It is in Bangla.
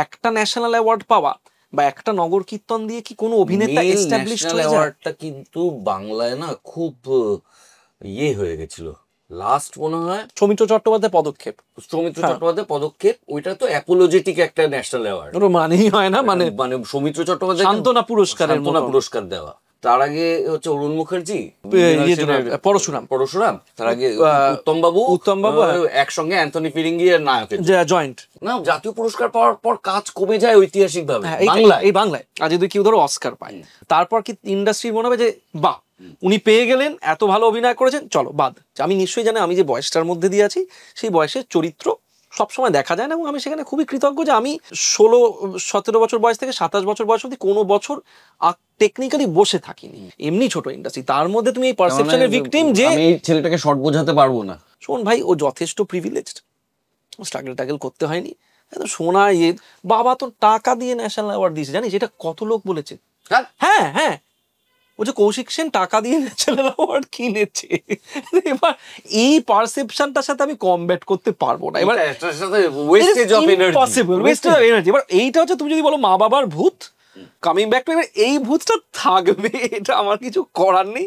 একটা ন্যাশনাল অ্যাওয়ার্ড পাওয়া বা একটা নগর কীর্তন দিয়ে কি কোনো অভিনেতা এস্টাবলিশড হয়ে যায়? অ্যাওয়ার্ডটা কিন্তু বাংলায় না খুব ইয়ে হয়ে গেছিল লাস্ট মনে হয় সৌমিত্র চট্টোপাধ্যায় পদক্ষেপ, ওইটা তো অ্যাপোলজেটিক একটা ন্যাশনাল অ্যাওয়ার্ড, ওর মানেই হয় না, মানে মানে সৌমিত্র চট্টোপাধ্যায় সান্ত্বনা পুরস্কারের পুরস্কার দেওয়া। তার আগে হচ্ছে অরুণ মুখার্জি, পরশুরাম, তার আগে উত্তম বাবু একসঙ্গে অ্যান্থনি ফিরিঙ্গি এর নায়কের জয়েন্ট না জাতীয় পুরস্কার পাওয়ার পর কাজ কমে যায় ঐতিহাসিক ভাবে বাংলায়। আর যদি কেউ ধরো অস্কার পায়, তারপর কি ইন্ডাস্ট্রি মনে হবে যে বাহ উনি পেয়ে গেলেন, এত ভালো অভিনয় করেছেন, চলো বাদ। আমি নিশ্চয়ই জানি আমি যে বয়সটার মধ্যে দিয়ে আছি সেই বয়সের চরিত্র সবসময় দেখা যায় না, এবং আমি সেখানে খুবই কৃতজ্ঞ যে আমি 16-17 বছর বয়স থেকে 27 বছর বয়স অবধি কোনো বছর টেকনিক্যালি বসে থাকিনি। এমনি ছোট ইন্ডাস্ট্রি, তার মধ্যে তুমি এই পারসেপশনের ভিকটিম যে আমি ছেলেটাকে শর্ট বোঝাতে পারবো না। শোন ভাই, ও যথেষ্ট প্রিভিলেজড, স্ট্রাগল করতে হয়নি। শোনা বাবা তো টাকা দিয়ে ন্যাশনাল অ্যাওয়ার্ড দিয়েছে, জানিস এটা কত লোক বলেছে? হ্যাঁ হ্যাঁ, ও যে কৌশিক সেন টাকা দিয়ে ন্যাশনাল অ্যাওয়ার্ড কিনেছে। এবার এই পারসেপশনটার সাথে আমি কমব্যাট করতে পারবো না। এবার ওয়েস্টেজ অফ এনার্জি। এবার এইটা হচ্ছে, তুমি যদি বলো মা বাবার ভূত কামিং ব্যাক টু, এই ভূতটা থাকবে, এটা আমার কিছু করার নেই।